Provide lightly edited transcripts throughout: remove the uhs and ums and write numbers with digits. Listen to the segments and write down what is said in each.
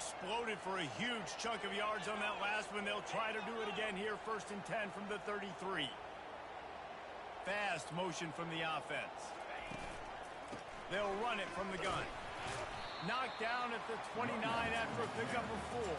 exploded for a huge chunk of yards on that last one. They'll try to do it again here, 1st and 10 from the 33. Fast motion from the offense. They'll run it from the gun. Knocked down at the 29 after a pickup of 4.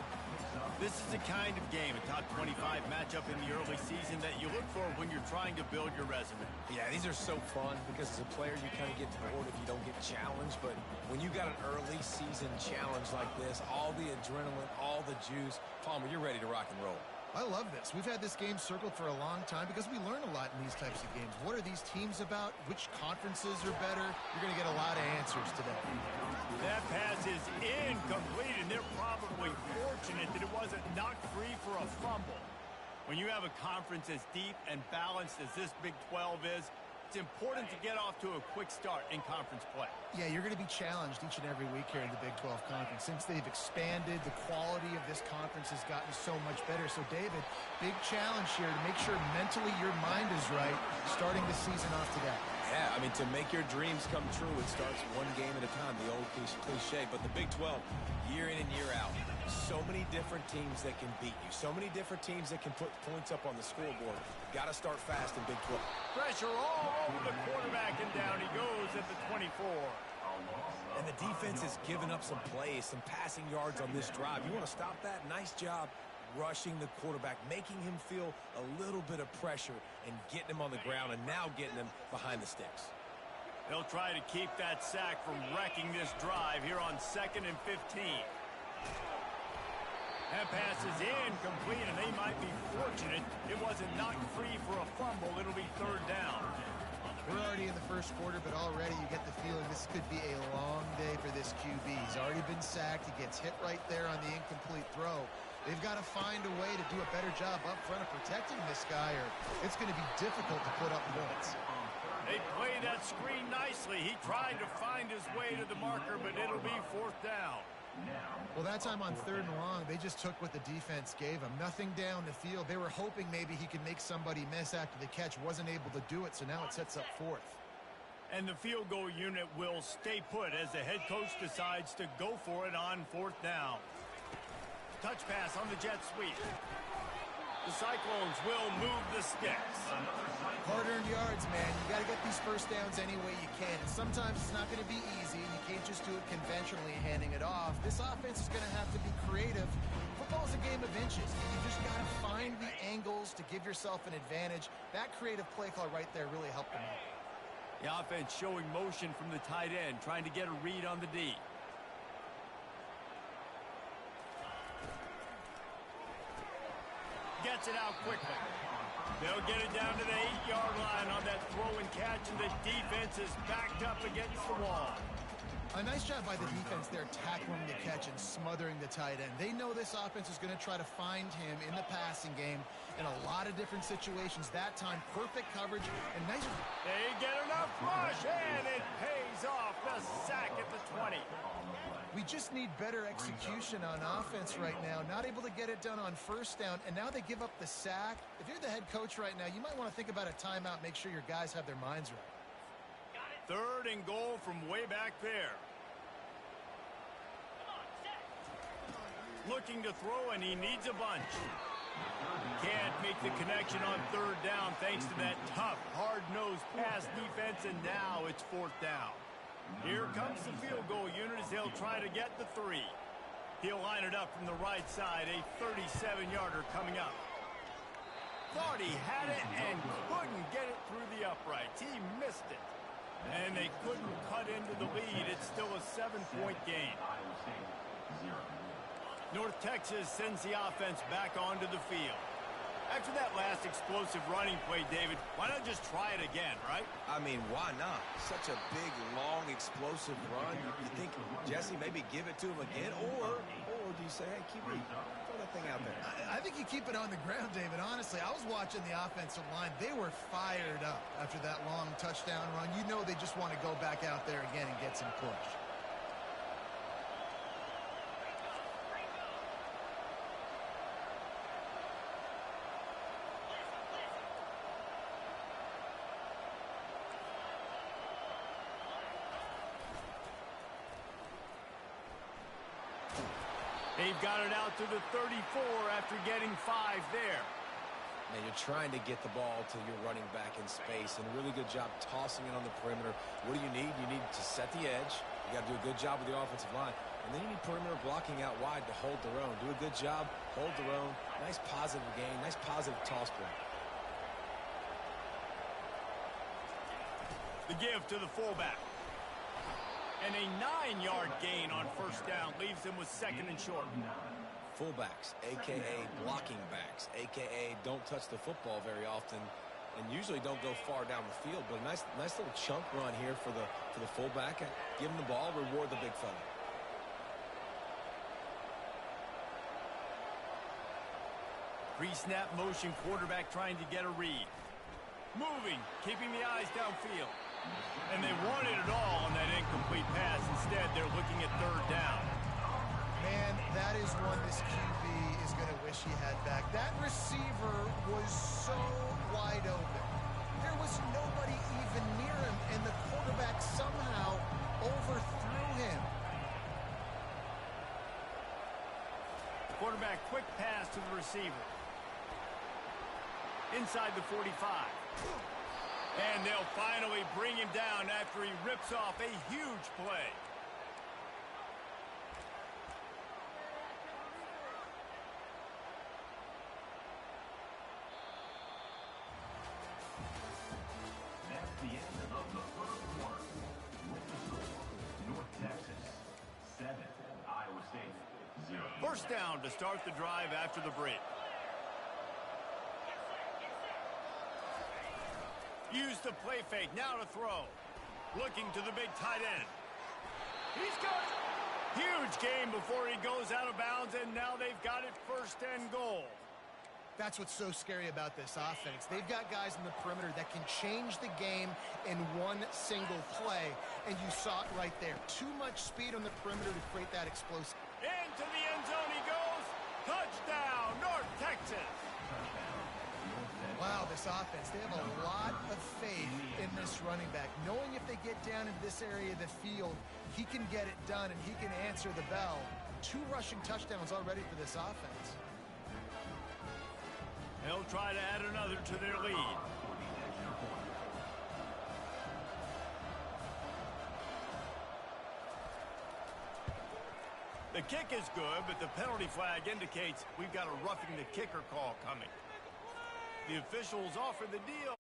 This is the kind of game, a top 25 matchup in the early season, that you look for when you're trying to build your resume. Yeah, these are so fun because as a player you kind of get bored if you don't get challenged, but when you got an early season challenge like this, all the adrenaline, all the juice, Palmer, you're ready to rock and roll. I love this. We've had this game circled for a long time because we learn a lot in these types of games. What are these teams about? Which conferences are better? You're going to get a lot of answers today. That pass is incomplete, and they're probably fortunate that it wasn't knocked free for a fumble. When you have a conference as deep and balanced as this Big 12 is, it's important to get off to a quick start in conference play. Yeah, you're going to be challenged each and every week here in the Big 12 Conference. Since they've expanded, the quality of this conference has gotten so much better. So, David, big challenge here to make sure mentally your mind is right starting the season off today. Yeah, I mean, to make your dreams come true, it starts one game at a time, the old cliche. But the Big 12, year in and year out, so many different teams that can beat you, so many different teams that can put points up on the scoreboard. Got to start fast in Big 12. Pressure all over the quarterback, and down he goes at the 24. And the defense has given up some plays, some passing yards on this drive. You want to stop that? Nice job rushing the quarterback, making him feel a little bit of pressure and getting him on the ground and now getting him behind the sticks. They'll try to keep that sack from wrecking this drive here on 2nd and 15. That pass is incomplete, and they might be fortunate it wasn't knocked free for a fumble. It'll be 3rd down. We're already in the first quarter, but already you get the feeling this could be a long day for this QB. He's already been sacked. He gets hit right there on the incomplete throw. They've got to find a way to do a better job up front of protecting this guy, or it's going to be difficult to put up points. They play that screen nicely. He tried to find his way to the marker, but it'll be 4th down. Well, that time on 3rd and long, they just took what the defense gave him. Nothing down the field. They were hoping maybe he could make somebody miss after the catch. Wasn't able to do it, so now it sets up 4th. And the field goal unit will stay put as the head coach decides to go for it on 4th down. Touch pass on the jet sweep. The Cyclones will move the sticks. Hard-earned yards, man. You got to get these first downs any way you can. And sometimes it's not going to be easy. You can't just do it conventionally, handing it off. This offense is going to have to be creative. Football's a game of inches. You just got to find the angles to give yourself an advantage. That creative play call right there really helped them out. The offense showing motion from the tight end, trying to get a read on the D. Gets it out quickly. They'll get it down to the 8-yard line on that throw and catch, and the defense is backed up against the wall. A nice job by the defense there, tackling the catch and smothering the tight end. They know this offense is going to try to find him in the passing game in a lot of different situations. That time, perfect coverage and nice. They get enough rush, and it pays off. The sack at the 20. We just need better execution on offense right now. Not able to get it done on 1st down, and now they give up the sack. If you're the head coach right now, you might want to think about a timeout, make sure your guys have their minds right. 3rd and goal from way back there. Looking to throw, and he needs a bunch. Can't make the connection on 3rd down thanks to that tough, hard-nosed pass defense, and now it's 4th down. Here comes the field goal unit as they'll try to get the 3. He'll line it up from the right side, a 37-yarder coming up. Thought he had it and couldn't get it through the uprights. He missed it. And they couldn't cut into the lead. It's still a 7-point game. North Texas sends the offense back onto the field. After that last explosive running play, David, why not just try it again, right? I mean, why not? Such a big, long, explosive run. You think, Jesse, maybe give it to him again? Or do you say, hey, keep it, throw that thing out there? I think you keep it on the ground, David. Honestly, I was watching the offensive line. They were fired up after that long touchdown run. You know they just want to go back out there again and get some push. They've got it out to the 34 after getting 5 there. Now you're trying to get the ball to your running back in space, and a really good job tossing it on the perimeter. What do you need? You need to set the edge. You got to do a good job with the offensive line. And then you need perimeter blocking out wide to hold their own. Do a good job, hold their own. Nice positive game, nice positive toss play. The give to the fullback. And a 9-yard gain on first down leaves them with 2nd and short. Fullbacks, a.k.a. blocking backs, a.k.a. don't touch the football very often and usually don't go far down the field. But a nice little chunk run here for the fullback. Give him the ball, reward the big fella. Pre-snap motion quarterback trying to get a read. Moving, keeping the eyes downfield. And they wanted it all on that incomplete pass. Instead, they're looking at 3rd down. Man, that is one this QB is going to wish he had back. That receiver was so wide open. There was nobody even near him, and the quarterback somehow overthrew him. Quarterback quick pass to the receiver. Inside the 45. And they'll finally bring him down after he rips off a huge play. That's the end of the first quarter. North Texas 7, Iowa State 0. First down to start the drive after the break. Use the play fake, now to throw. Looking to the big tight end. He's got it. Huge game before he goes out of bounds, and now they've got it 1st and goal. That's what's so scary about this offense. They've got guys in the perimeter that can change the game in one single play, and you saw it right there. Too much speed on the perimeter to create that explosive. Into the end zone he goes. Touchdown, North Texas. Wow, this offense, they have a lot of faith in this running back. Knowing if they get down into this area of the field, he can get it done and he can answer the bell. 2 rushing touchdowns already for this offense. They'll try to add another to their lead. The kick is good, but the penalty flag indicates we've got a roughing the kicker call coming. The officials offer the deal.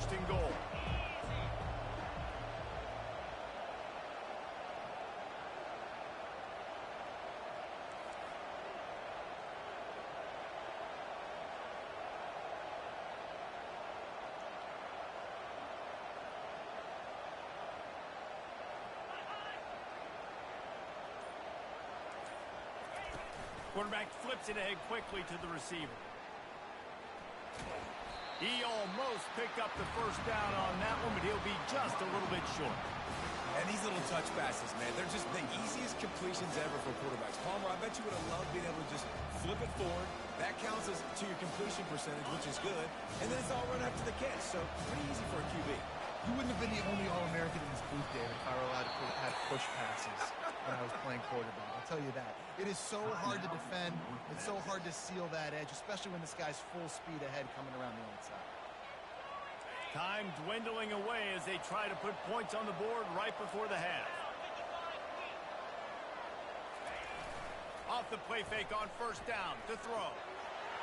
first and goal. Quarterback flips it ahead quickly to the receiver. He almost picked up the first down on that one, but he'll be just a little bit short. And these little touch passes, man, they're just the easiest completions ever for quarterbacks. Palmer, I bet you would have loved being able to just flip it forward. That counts as to your completion percentage, which is good. And then it's all run up to the catch, so pretty easy for a QB. You wouldn't have been the only All-American in this booth, David, if I were allowed to have push passes when I was playing quarterback. I'll tell you that. It is so hard to defend. It's so hard to seal that edge, especially when this guy's full speed ahead coming around the outside. Time dwindling away as they try to put points on the board right before the half. Off the play fake on first down to throw.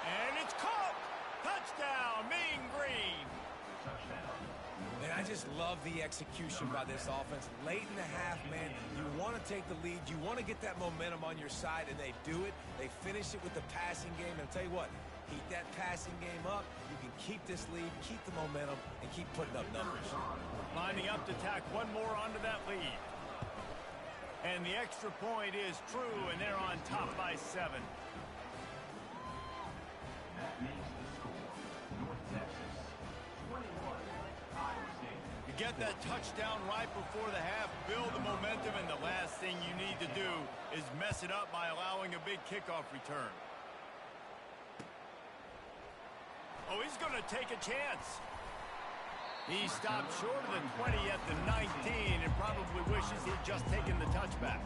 And it's caught! Touchdown, Mean Green! And I just love the execution by this offense. Late in the half, man, you want to take the lead. You want to get that momentum on your side, and they do it. They finish it with the passing game. And I'll tell you what, keep that passing game up. You can keep this lead, keep the momentum, and keep putting up numbers. Lining up to tack one more onto that lead. And the extra point is true, and they're on top by 7. That makes the score North Texas 21, Iowa State. You get that touchdown right before the half, build the momentum, and the last thing you need to do is mess it up by allowing a big kickoff return. Oh, he's going to take a chance. He stopped short of the 20 at the 19 and probably wishes he'd just taken the touchback.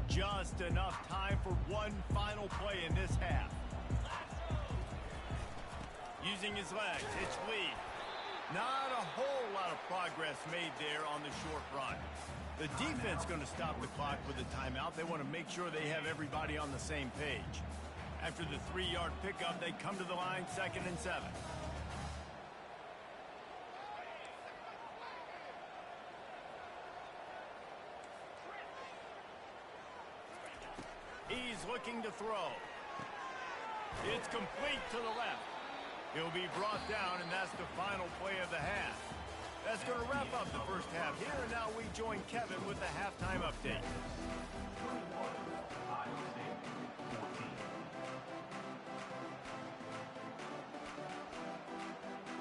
Just enough time for one final play in this half. Using his legs, it's Lee. Not a whole lot of progress made there on the short run. The defense going to stop the clock with a timeout. They want to make sure they have everybody on the same page. After the 3-yard pickup, they come to the line, 2nd and 7. He's looking to throw. It's complete to the left. He'll be brought down, and that's the final play of the half. That's going to wrap up the first half here, and now we join Kevin with the halftime update.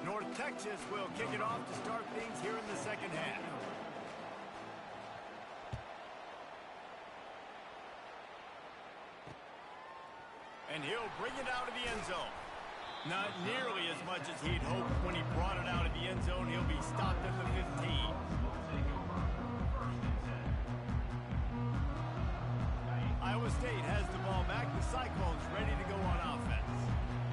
North Texas will kick it off to start things here in the second half. And he'll bring it out of the end zone. Not nearly as much as he'd hoped when he brought it out of the end zone. He'll be stopped at the 15. Iowa State has the ball back. The Cyclones ready to go on offense.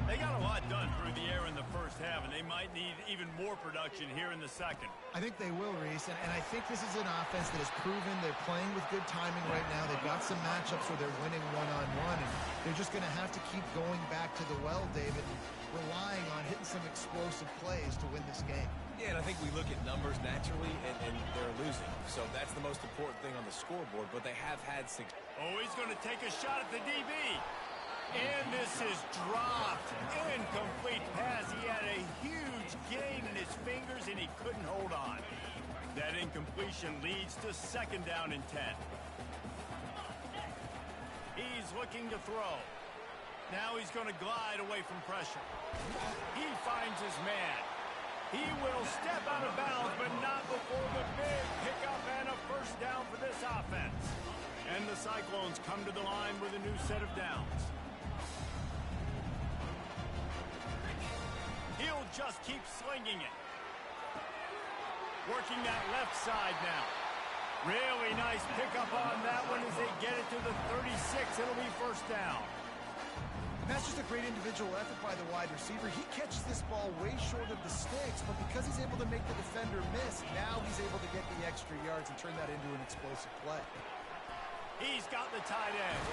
They got a lot done through the air in the first half, and they might need even more production here in the second. I think they will, Reese, and I think this is an offense that has proven they're playing with good timing right now. They've got some matchups where they're winning one-on-one, and they're just going to have to keep going back to the well, David, and relying on hitting some explosive plays to win this game. Yeah, and I think we look at numbers naturally, and they're losing. So that's the most important thing on the scoreboard, but they have had success. Oh, he's going to take a shot at the DB. And this is dropped. Incomplete pass. He had a huge gain in his fingers, and he couldn't hold on. That incompletion leads to 2nd down and 10. He's looking to throw. Now he's going to glide away from pressure. He finds his man. He will step out of bounds, but not before the big pickup and a first down for this offense. And the Cyclones come to the line with a new set of downs. He'll just keep slinging it. Working that left side now. Really nice pickup on that one as they get it to the 36. It'll be first down. And that's just a great individual effort by the wide receiver. He catches this ball way short of the sticks, but because he's able to make the defender miss, now he's able to get the extra yards and turn that into an explosive play. He's got the tight end.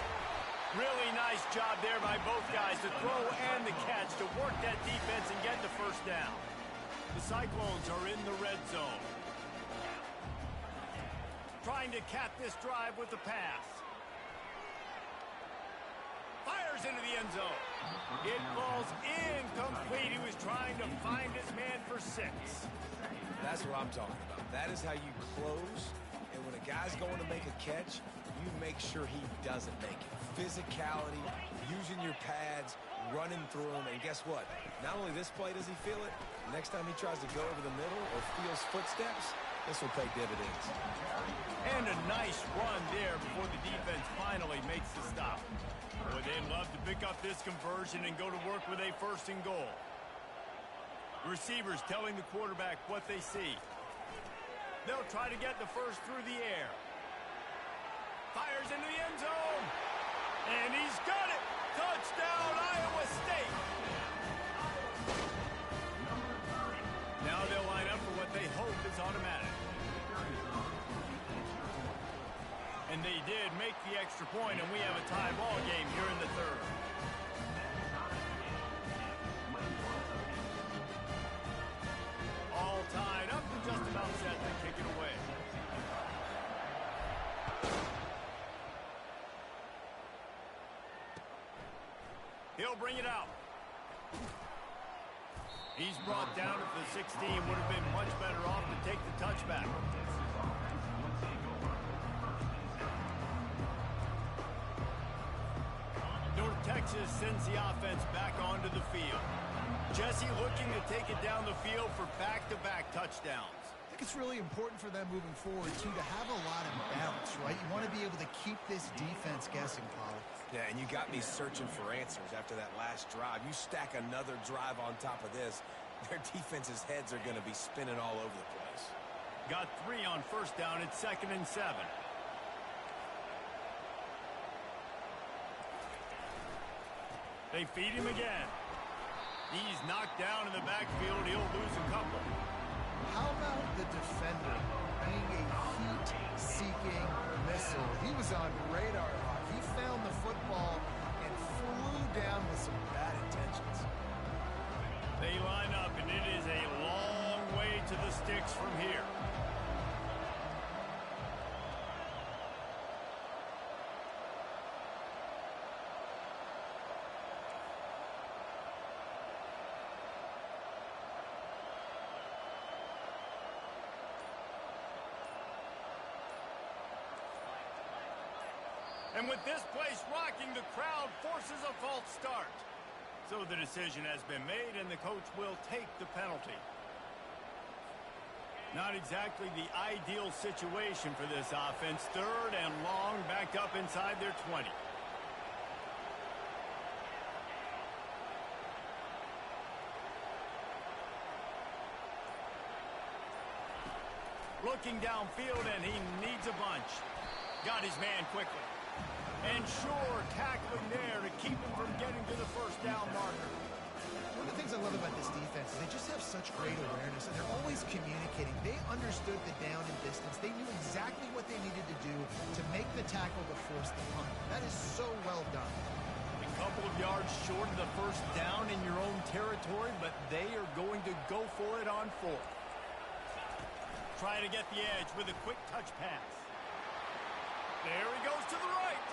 Really nice job there by both guys, the throw and the catch, to work that defense and get the first down. The Cyclones are in the red zone. Trying to cap this drive with the pass. Fires into the end zone. It falls incomplete. He was trying to find his man for 6. That's what I'm talking about. That is how you close. And when a guy's going to make a catch, you make sure he doesn't make it. Physicality, using your pads, running through them. And guess what? Not only this play does he feel it, next time he tries to go over the middle or feels footsteps, this will pay dividends. And a nice run there before the defense finally makes the stop. Boy, they'd love to pick up this conversion and go to work with a 1st and goal. The receivers telling the quarterback what they see. They'll try to get the first through the air. Fires into the end zone. And he's got it. Touchdown, Iowa State. Now they'll line up for what they hope is automatic. And they did make the extra point, and we have a tie ball game here in the 3rd. All tied up and just about set to kick it away. He'll bring it out. He's brought down at the 16. Would have been much better off to take the touchback. North Texas sends the offense back onto the field. Jesse looking to take it down the field for back-to-back touchdowns. I think it's really important for them moving forward, too, to have a lot of balance, right? You want to be able to keep this defense guessing, Polly. Yeah, and you got me searching for answers after that last drive. You stack another drive on top of this, their defense's heads are going to be spinning all over the place. Got 3 on 1st down. It's 2nd and 7. They feed him again. He's knocked down in the backfield. He'll lose a couple. How about the defender being a heat-seeking missile? He was on radar lock. He found the football and flew down with some bad intentions. They line up, and it is a long way to the sticks from here. And with this place rocking, the crowd forces a false start. So the decision has been made, and the coach will take the penalty. Not exactly the ideal situation for this offense. 3rd and long, backed up inside their 20. Looking downfield, and he needs a bunch. Got his man quickly. And sure, tackling there to keep him from getting to the 1st down marker. One of the things I love about this defense is they just have such great awareness, and they're always communicating. They understood the down and distance. They knew exactly what they needed to do to make the tackle to force the punt. That is so well done. A couple of yards short of the 1st down in your own territory, but they are going to go for it on 4th. Try to get the edge with a quick touch pass. There he goes to the right.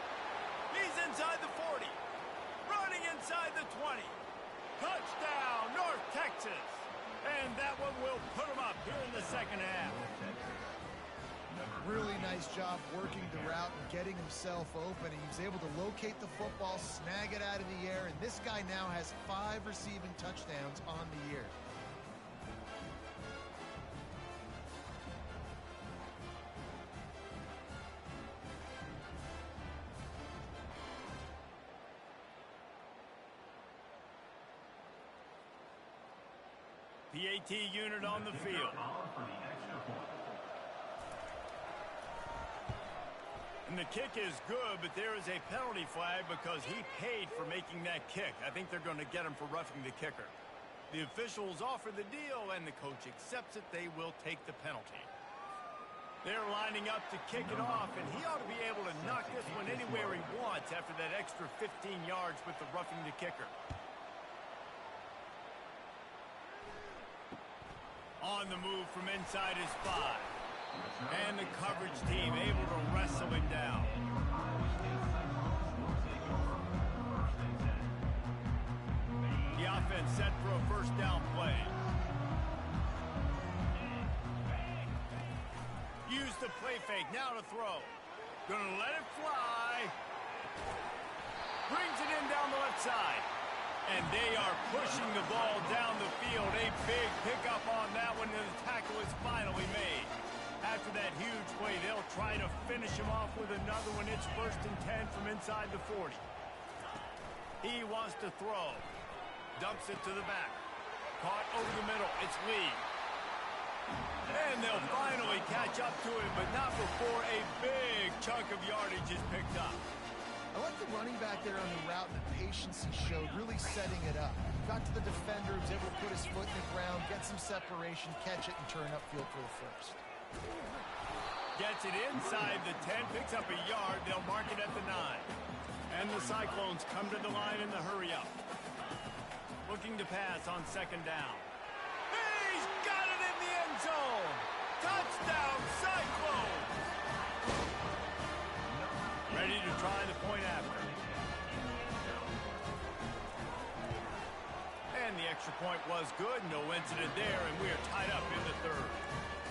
He's inside the 40. Running inside the 20. Touchdown, North Texas. And that one will put him up here in the 2nd half. Really nice job working the route and getting himself open. He was able to locate the football, snag it out of the air, and this guy now has 5 receiving touchdowns on the year. PAT unit on the field. And the kick is good, but there is a penalty flag because he paid for making that kick. I think they're going to get him for roughing the kicker. The officials offer the deal, and the coach accepts it. They will take the penalty. They're lining up to kick it off, and he ought to be able to knock this one anywhere he wants after that extra 15 yards with the roughing the kicker. On the move from inside his 5. And the coverage team able to wrestle him down. The offense set for a first down play. Use the play fake, now to throw. Gonna let it fly. Brings it in down the left side. And they are pushing the ball down the field. A big pickup on that one, and the tackle is finally made. After that huge play, they'll try to finish him off with another one. It's 1st and 10 from inside the 40. He wants to throw. Dumps it to the back. Caught over the middle. It's Lee. And they'll finally catch up to him, but not before a big chunk of yardage is picked up. I like the running back there on the route and the patience he showed, really setting it up. Got to the defender, was able to put his foot in the ground, get some separation, catch it, and turn upfield for the first. Gets it inside the 10, picks up a yard. They'll mark it at the 9. And the Cyclones come to the line in the hurry up. Looking to pass on 2nd down. He's got it in the end zone. Touchdown, Cyclones. Ready to try the point after. And the extra point was good. No incident there, and we are tied up in the 3rd.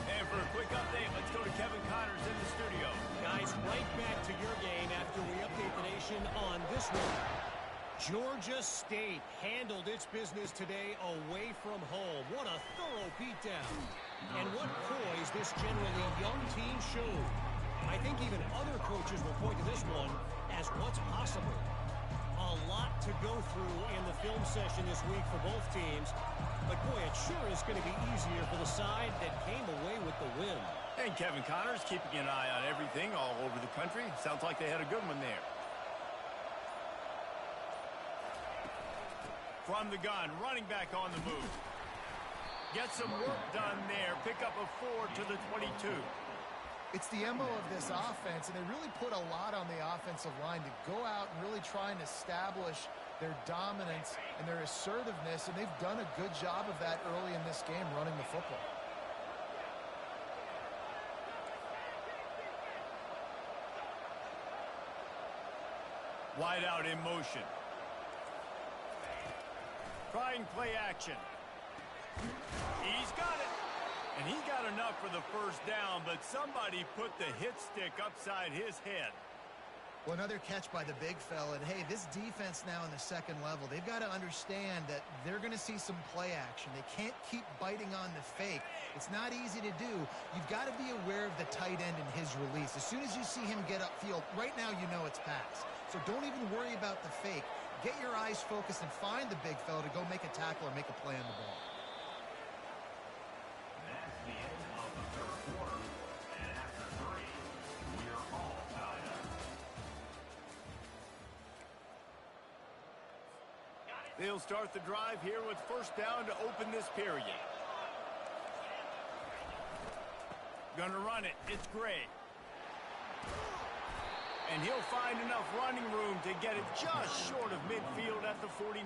And for a quick update, let's go to Kevin Connors in the studio. Guys, right back to your game after we update the nation on this one. Georgia State handled its business today away from home. What a thorough beatdown. And what poise this generally young team showed. I think even other coaches will point to this one as what's possible. A lot to go through in the film session this week for both teams. But, boy, it sure is going to be easier for the side that came away with the win. And Kevin Connors keeping an eye on everything all over the country. Sounds like they had a good one there. From the gun, running back on the move. Get some work done there. Pick up a 4 to the 22. It's the MO of this offense, and they really put a lot on the offensive line to go out and really try and establish their dominance and their assertiveness, and they've done a good job of that early in this game running the football. Wide out in motion. Trying play action. He's got it. And he got enough for the first down, but somebody put the hit stick upside his head. Well, another catch by the big fella. And, hey, this defense now in the 2nd level, they've got to understand that they're going to see some play action. They can't keep biting on the fake. It's not easy to do. You've got to be aware of the tight end and his release. As soon as you see him get upfield, right now you know it's pass. So don't even worry about the fake. Get your eyes focused and find the big fella to go make a tackle or make a play on the ball. That's the end of the 3rd quarter. And after 3, we are all tied up. They'll start the drive here with 1st down to open this period. Gonna run it. It's Gray. And he'll find enough running room to get it just short of midfield at the 49.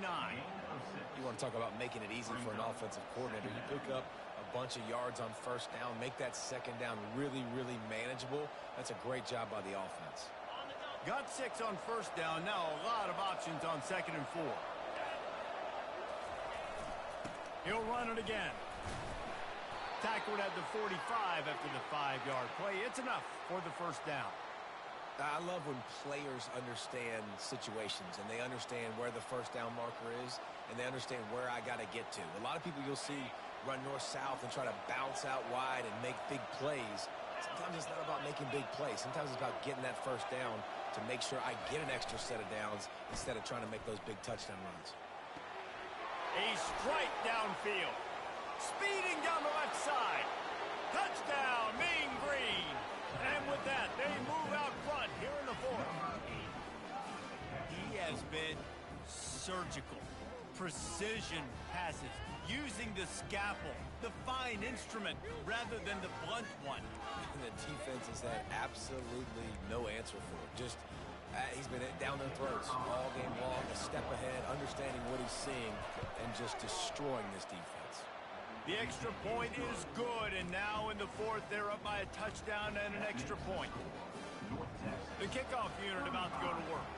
You want to talk about making it easy for an offensive coordinator. You pick up a bunch of yards on 1st down, make that 2nd down really, really manageable. That's a great job by the offense. Got 6 on 1st down. Now a lot of options on 2nd and 4. He'll run it again. Tackled at the 45 after the 5-yard play. It's enough for the 1st down. I love when players understand situations and they understand where the 1st down marker is and they understand where I got to get to. A lot of people you'll see run north-south and try to bounce out wide and make big plays. Sometimes it's not about making big plays. Sometimes it's about getting that 1st down to make sure I get an extra set of downs instead of trying to make those big touchdown runs. A strike downfield. Speeding down the left side. Touchdown, Mean Green. And with that, they move out front here in the 4th. He has been surgical. precision passes, using the scalpel, the fine instrument, rather than the blunt one. And the defense has had absolutely no answer for it. Just, he's been down their throats all game long, a step ahead, understanding what he's seeing, and just destroying this defense. The extra point is good, and now in the fourth, they're up by a touchdown and an extra point. The kickoff unit about to go to work.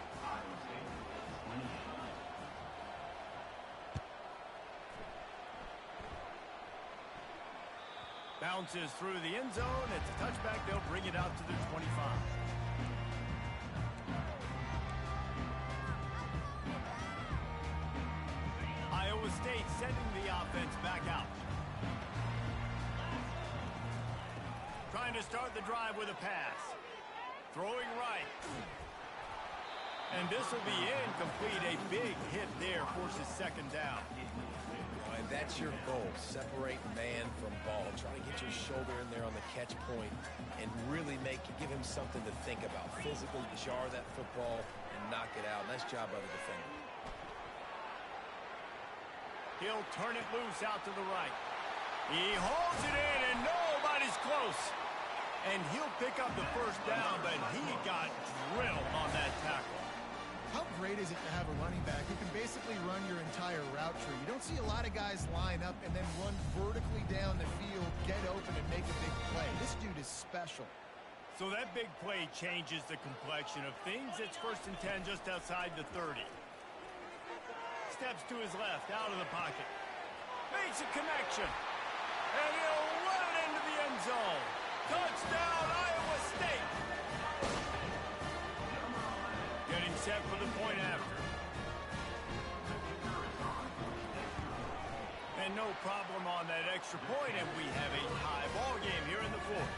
Bounces through the end zone. It's a touchback. They'll bring it out to the 25. Iowa State sending the offense back out. Trying to start the drive with a pass. Throwing right. And this will be incomplete. A big hit there forces second down. And that's your goal. Separate man from ball. Try to get your shoulder in there on the catch point and really give him something to think about. Physically jar that football and knock it out. Nice job by the defender. He'll turn it loose out to the right. He holds it in, and nobody's close. And he'll pick up the first down, but he got drilled on that tackle. How great is it to have a running back who can basically run your entire route tree? You don't see a lot of guys line up and then run vertically down the field, get open, and make a big play. This dude is special. So that big play changes the complexion of things. It's 1st and 10 just outside the 30. Steps to his left, out of the pocket. Makes a connection. And he'll run it into the end zone. Touchdown, Iowa State. Getting set for the point after. And no problem on that extra point, and we have a tie ball game here in the fourth.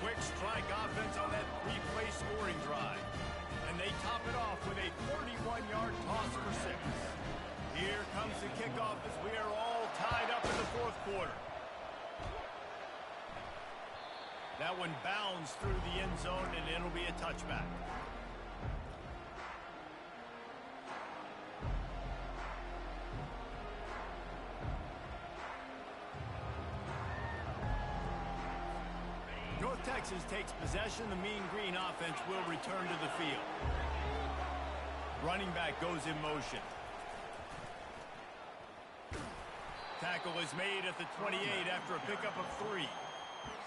Quick strike offense on that 3-play scoring drive. And they top it off with a 31-yard toss for 6. Here comes the kickoff as we are all tied up in the fourth quarter. That one bounds through the end zone, and it'll be a touchback. North Texas takes possession. The Mean Green offense will return to the field. Running back goes in motion. Tackle is made at the 28 after a pickup of 3.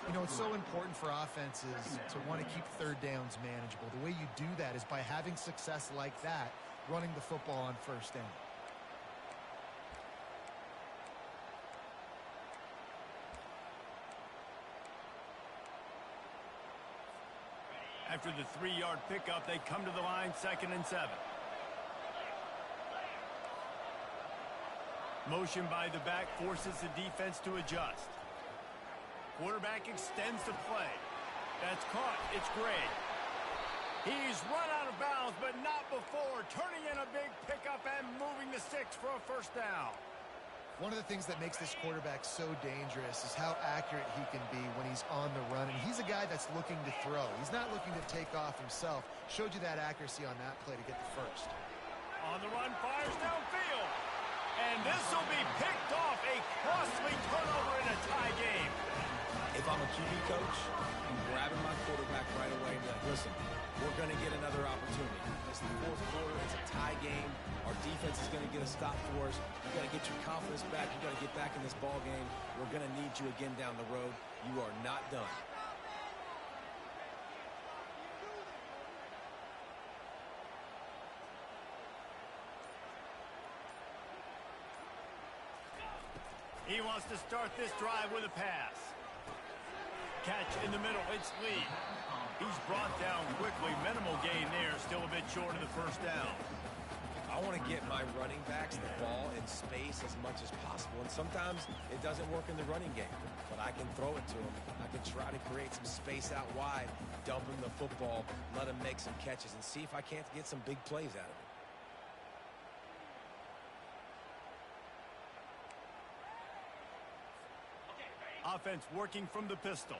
You know, it's so important for offenses to want to keep third downs manageable. The way you do that is by having success like that, running the football on first down. After the 3-yard pickup, they come to the line, 2nd and 7. Motion by the back forces the defense to adjust. Quarterback extends the play. That's caught. It's Gray. He's run out of bounds, but not before. Turning in a big pickup and moving the sticks for a first down. One of the things that makes this quarterback so dangerous is how accurate he can be when he's on the run. And he's a guy that's looking to throw. He's not looking to take off himself. Showed you that accuracy on that play to get the first. On the run, fires downfield. And this will be picked off. A costly turnover in a tie game. If I'm a QB coach, I'm grabbing my quarterback right away and be like, listen, we're going to get another opportunity. It's the fourth quarter. It's a tie game. Our defense is going to get a stop for us. You got to get your confidence back. You got to get back in this ball game. We're going to need you again down the road. You are not done. He wants to start this drive with a pass. Catch in the middle. It's Lee. He's brought down quickly. Minimal gain there. Still a bit short of the first down. I want to get my running backs the ball in space as much as possible. And sometimes it doesn't work in the running game. But I can throw it to them. I can try to create some space out wide, dump him the football, let him make some catches, and see if I can't get some big plays out of it. Offense working from the pistol.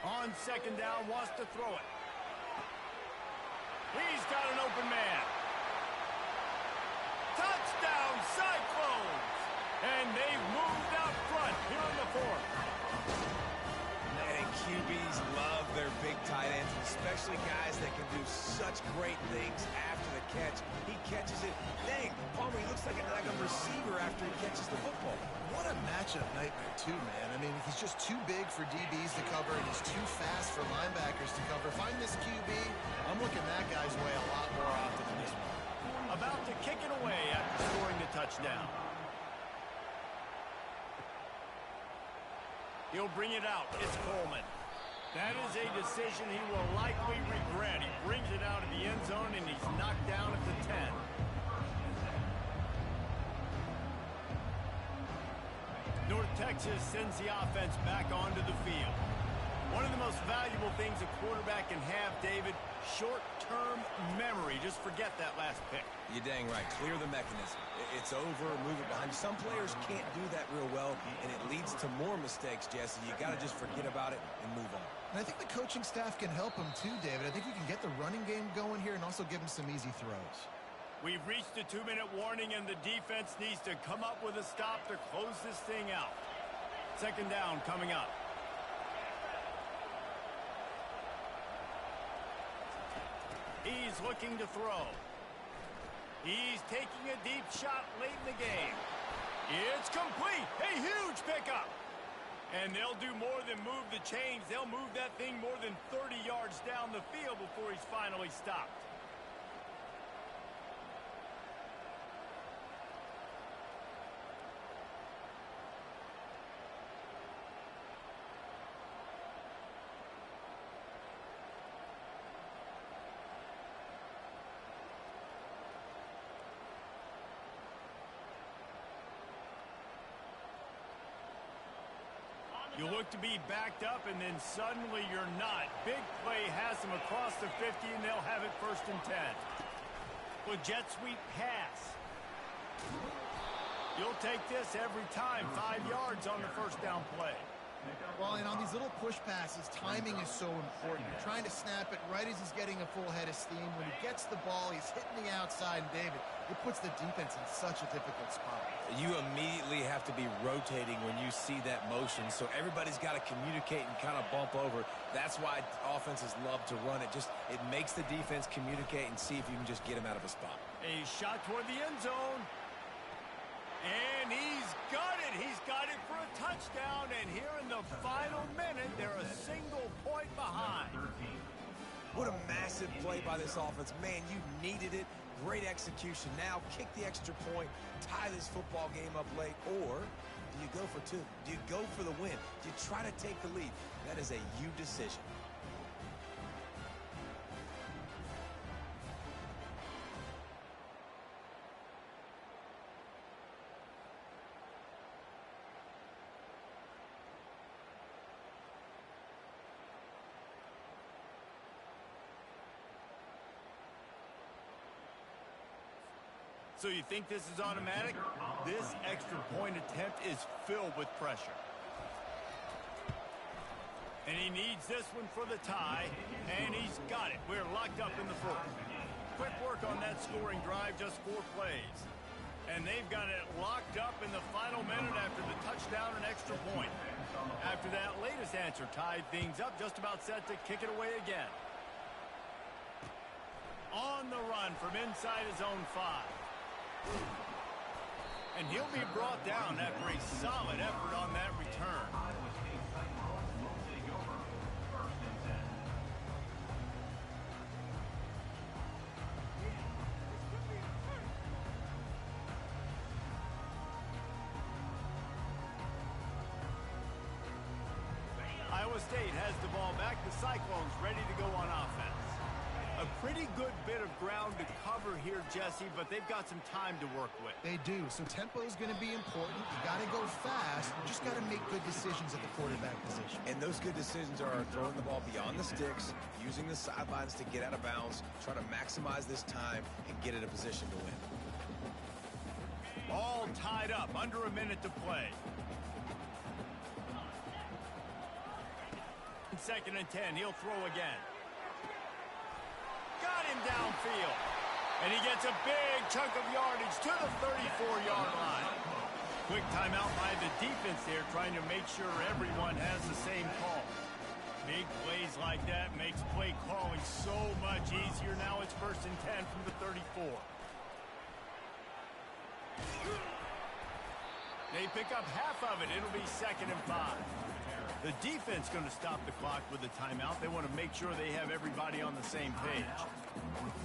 On second down, wants to throw it. He's got an open man. Touchdown, Cyclones! And they've moved out front here in the fourth. And QBs love their big tight ends, especially guys that can do such great things after the catch. He catches it. Dang, Palmer, he looks like a receiver after he catches the football. What a matchup nightmare, too, man. I mean, he's just too big for DBs to cover, and he's too fast for linebackers to cover. Find this QB, I'm looking that guy's way a lot more often than this one. About to kick it away after scoring the touchdown. He'll bring it out. It's Coleman. That is a decision he will likely regret. He brings it out of the end zone, and he's knocked down at the 10. North Texas sends the offense back onto the field. One of the most valuable things a quarterback can have, David, short-term memory. Just forget that last pick. You're dang right. Clear the mechanism. It's over, move it behind. Some players can't do that real well, and it leads to more mistakes, Jesse. You got to just forget about it and move on. And I think the coaching staff can help him too, David. I think you can get the running game going here and also give him some easy throws. We've reached the 2-minute warning, and the defense needs to come up with a stop to close this thing out. Second down coming up. He's looking to throw. He's taking a deep shot late in the game. It's complete. A huge pickup. And they'll do more than move the chains. They'll move that thing more than 30 yards down the field before he's finally stopped. You look to be backed up, and then suddenly you're not. Big play has them across the 50, and they'll have it 1st and 10. Well, jet sweep pass. You'll take this every time. 5 yards on the first down play. Well, and on these little push passes, timing is so important. You're trying to snap it right as he's getting a full head of steam. When he gets the ball, he's hitting the outside, and David, it puts the defense in such a difficult spot. You immediately have to be rotating when you see that motion, so everybody's got to communicate and kind of bump over. That's why offenses love to run it. It makes the defense communicate and see if you can just get him out of a spot. A shot toward the end zone. And he's got it. He's got it for a touchdown. And here in the final minute, they're a single point behind. What a massive play by this offense. Man, you needed it. Great execution. Now kick the extra point, tie this football game up late, or do you go for two? Do you go for the win? Do you try to take the lead? That is a you decision. So you think this is automatic? This extra point attempt is filled with pressure. And he needs this one for the tie, and he's got it. We're locked up in the fourth. Quick work on that scoring drive, just 4 plays. And they've got it locked up in the final minute after the touchdown and extra point. After that latest answer tied things up, just about set to kick it away again. On the run from inside his own 5. And he'll be brought down after a solid effort on that return. Iowa State has the ball back. The Cyclones ready to go on offense. A pretty good bit of ground to cover here, Jesse, but they've got some time to work with. They do. So tempo is going to be important. You got to go fast. You just got to make good decisions at the quarterback position. And those good decisions are throwing the ball beyond the sticks, using the sidelines to get out of bounds, trying to maximize this time and get in a position to win. All tied up, under a minute to play. 2nd and 10, he'll throw again. Got him looking downfield. And he gets a big chunk of yardage to the 34-yard line. Quick timeout by the defense there, trying to make sure everyone has the same call. Big plays like that makes play calling so much easier. Now it's 1st and 10 from the 34. They pick up half of it. It'll be 2nd and 5. The defense going to stop the clock with a timeout. They want to make sure they have everybody on the same page.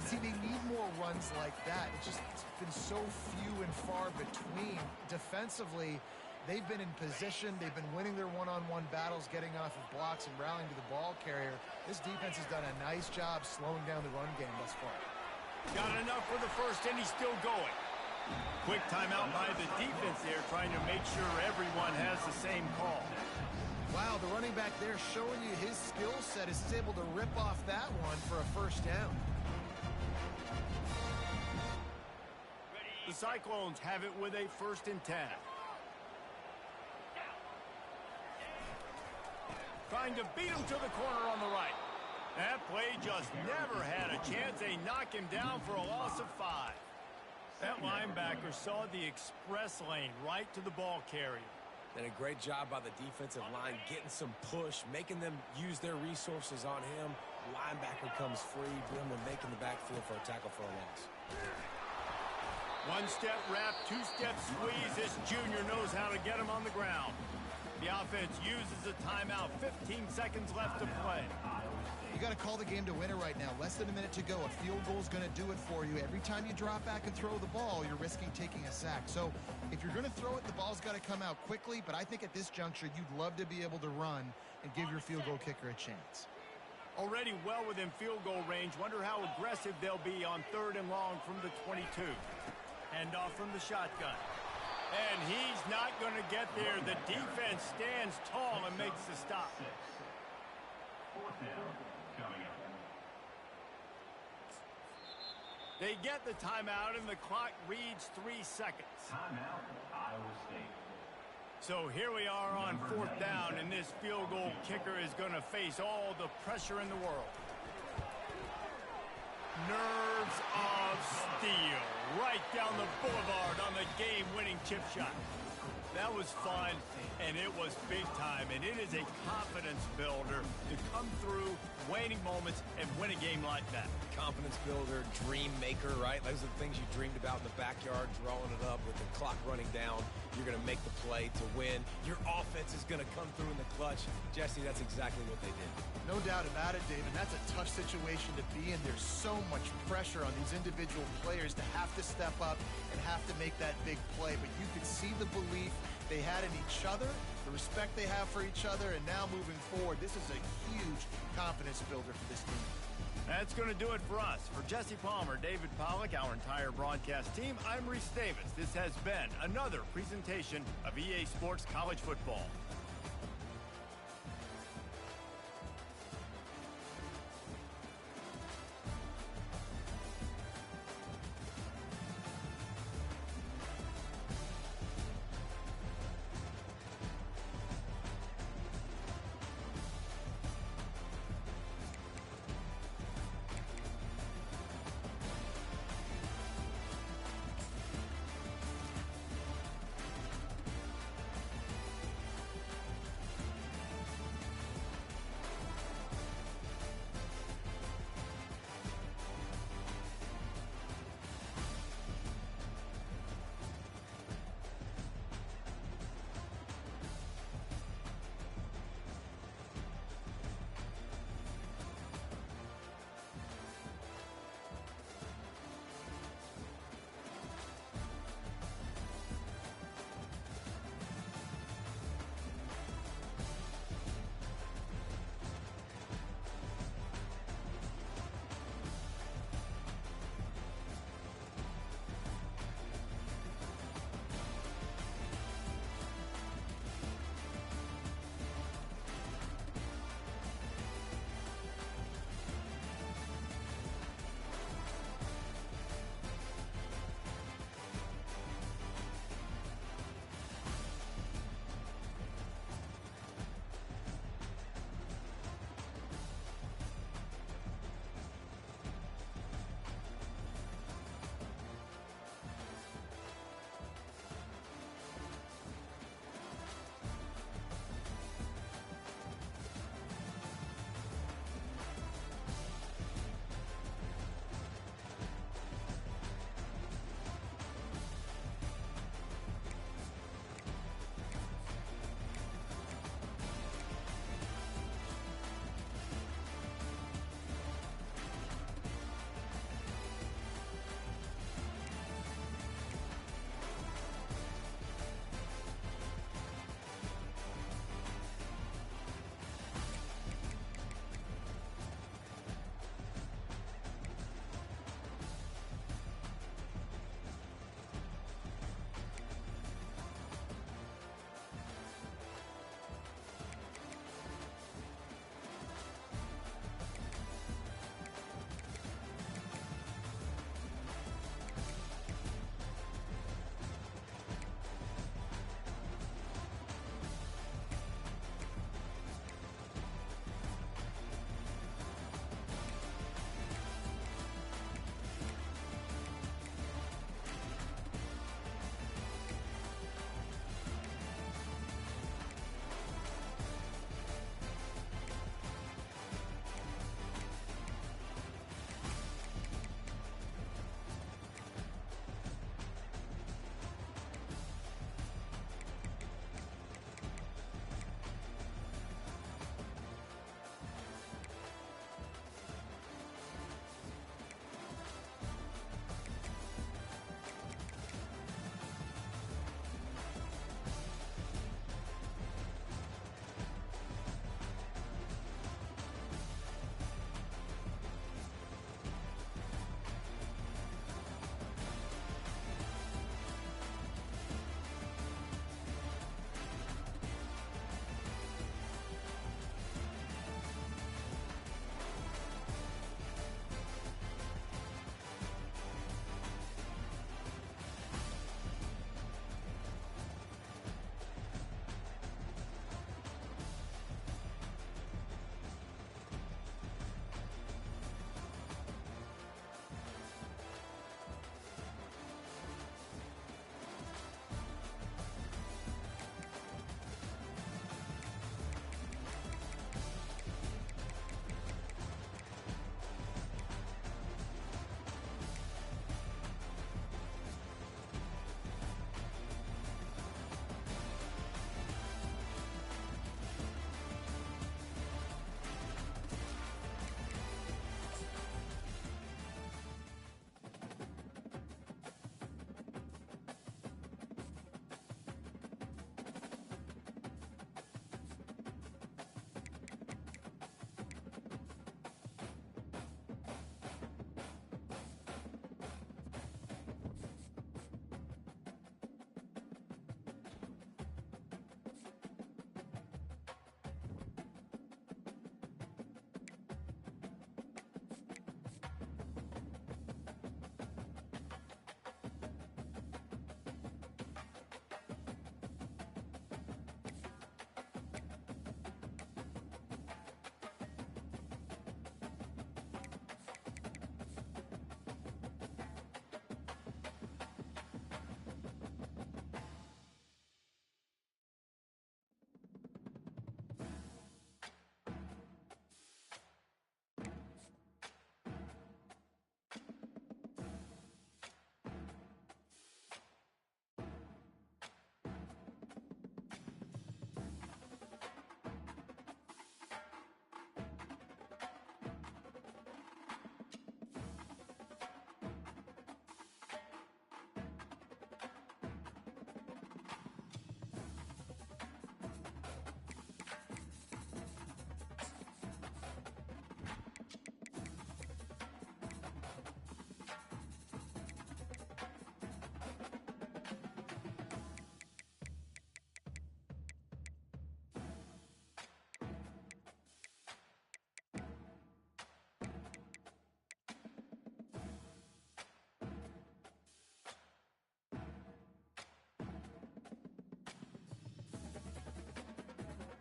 See, they need more runs like that. It's been so few and far between. Defensively, they've been in position. They've been winning their one-on-one battles, getting off of blocks and rallying to the ball carrier. This defense has done a nice job slowing down the run game thus far. Got enough for the first, and he's still going. Quick timeout by the defense there, trying to make sure everyone has the same call. Wow, the running back there showing you his skill set is able to rip off that one for a 1st down. The Cyclones have it with a 1st and 10. Trying to beat him to the corner on the right. That play just never had a chance. They knock him down for a loss of 5. That linebacker saw the express lane right to the ball carrier. And a great job by the defensive line, getting some push, making them use their resources on him. Linebacker comes free, boom, and making the backfield for a tackle for a loss. 1-step wrap, 2-step squeeze. This junior knows how to get him on the ground. The offense uses a timeout. 15 seconds left to play. You got to call the game to win it right now. Less than a minute to go. A field goal is going to do it for you. Every time you drop back and throw the ball, you're risking taking a sack. So if you're going to throw it, the ball's got to come out quickly. But I think at this juncture, you'd love to be able to run and give your field goal kicker a chance. Already well within field goal range. Wonder how aggressive they'll be on 3rd and long from the 22. Handoff from the shotgun. And he's not going to get there. The defense stands tall and makes the stop. 4th down coming up. They get the timeout, and the clock reads 3 seconds. Timeout, Iowa State. So here we are on 4th down, and this field goal kicker is going to face all the pressure in the world. Nerves of steel, right down the boulevard on the game-winning chip shot. That was fun, and it was big time, and it is a confidence builder to come through waning moments and win a game like that. Confidence builder, dream maker, right? Those are the things you dreamed about in the backyard, drawing it up with the clock running down. You're going to make the play to win. Your offense is going to come through in the clutch. Jesse, that's exactly what they did. No doubt about it, Dave, and that's a tough situation to be in. There's so much pressure on these individual players to have to step up and have to make that big play. But you could see the belief they had in each other, the respect they have for each other, and now moving forward, this is a huge confidence builder for this team. That's going to do it for us. For Jesse Palmer, David Pollack, our entire broadcast team, I'm Reese Davis. This has been another presentation of EA Sports College Football.